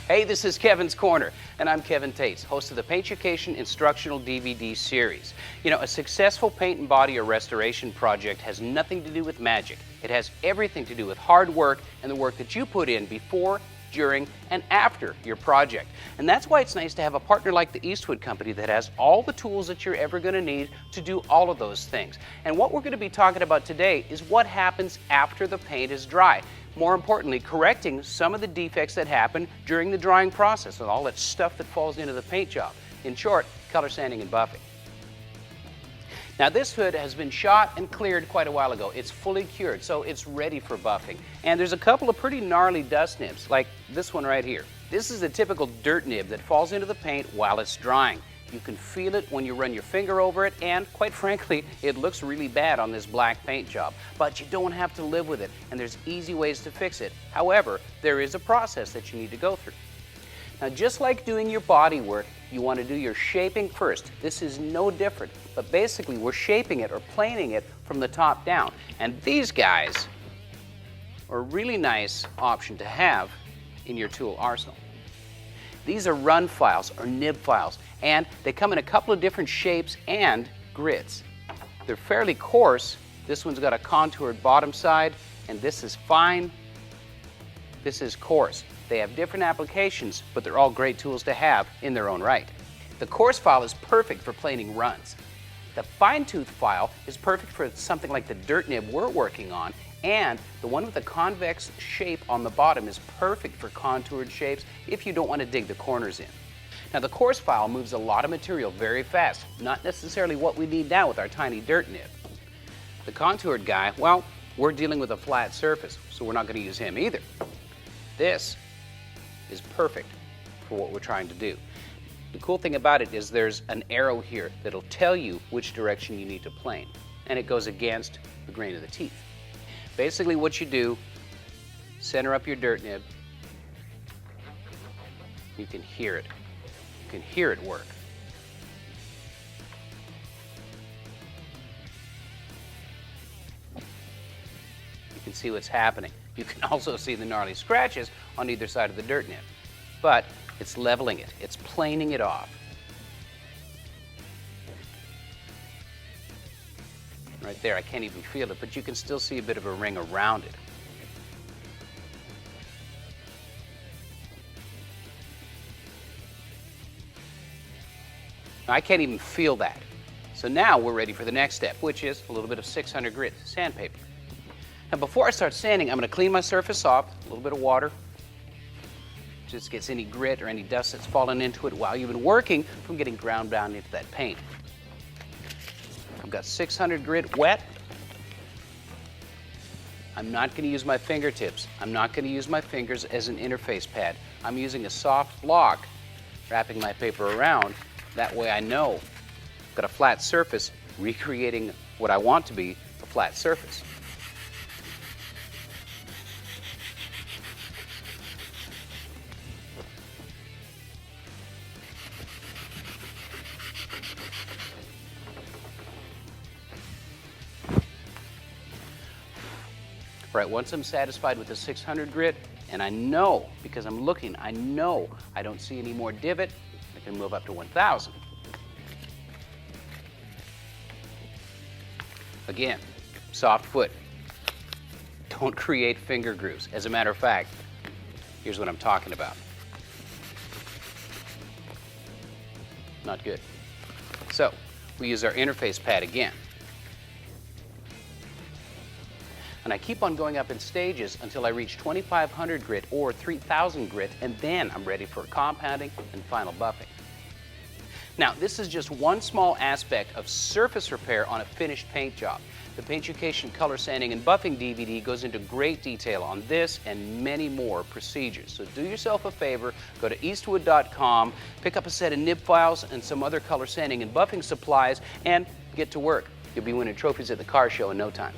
Hey, this is Kevin's Corner, and I'm Kevin Tetz, host of the Paintucation instructional DVD series. You know, a successful paint and body or restoration project has nothing to do with magic. It has everything to do with hard work and the work that you put in before, during, and after your project. And that's why it's nice to have a partner like the Eastwood company that has all the tools that you're ever going to need to do all of those things. And what we're going to be talking about today is what happens after the paint is dry. More importantly, correcting some of the defects that happen during the drying process and all that stuff that falls into the paint job. In short, color sanding and buffing. Now this hood has been shot and cleared quite a while ago. It's fully cured, so it's ready for buffing. And there's a couple of pretty gnarly dust nibs, like this one right here. This is a typical dirt nib that falls into the paint while it's drying. You can feel it when you run your finger over it, and quite frankly, it looks really bad on this black paint job. But you don't have to live with it, and there's easy ways to fix it. However, there is a process that you need to go through. Now, just like doing your body work, you want to do your shaping first. This is no different, but basically we're shaping it or planing it from the top down. And these guys are a really nice option to have in your tool arsenal. These are run files or nib files, and they come in a couple of different shapes and grits. They're fairly coarse. This one's got a contoured bottom side, and this is fine. This is coarse. They have different applications, but they're all great tools to have in their own right. The coarse file is perfect for planing runs. The fine tooth file is perfect for something like the dirt nib we're working on, and the one with the convex shape on the bottom is perfect for contoured shapes if you don't want to dig the corners in. Now the coarse file moves a lot of material very fast, not necessarily what we need now with our tiny dirt nib. The contoured guy, well, we're dealing with a flat surface, so we're not going to use him either. This is perfect for what we're trying to do. The cool thing about it is there's an arrow here that'll tell you which direction you need to plane, and it goes against the grain of the teeth. Basically what you do, center up your dirt nib. You can hear it. You can hear it work. You can see what's happening. You can also see the gnarly scratches on either side of the dirt nib. But it's leveling it. It's planing it off. Right there, I can't even feel it, but you can still see a bit of a ring around it. Now, I can't even feel that. So now we're ready for the next step, which is a little bit of 600 grit sandpaper. Now before I start sanding, I'm going to clean my surface off, a little bit of water. Just gets any grit or any dust that's fallen into it while you've been working from getting ground down into that paint. I've got 600 grit wet. I'm not going to use my fingertips. I'm not going to use my fingers as an interface pad. I'm using a soft block, wrapping my paper around. That way I know I've got a flat surface, recreating what I want to be a flat surface. Right, once I'm satisfied with the 600 grit, and I know, because I'm looking, I know I don't see any more divot, I can move up to 1000. Again, soft foot. Don't create finger grooves. As a matter of fact, here's what I'm talking about. Not good. So, we use our interface pad again. And I keep on going up in stages until I reach 2500 grit or 3000 grit, and then I'm ready for compounding and final buffing. Now, this is just one small aspect of surface repair on a finished paint job. The Paintucation color sanding and buffing DVD goes into great detail on this and many more procedures. So do yourself a favor, go to eastwood.com, pick up a set of nib files and some other color sanding and buffing supplies, and get to work. You'll be winning trophies at the car show in no time.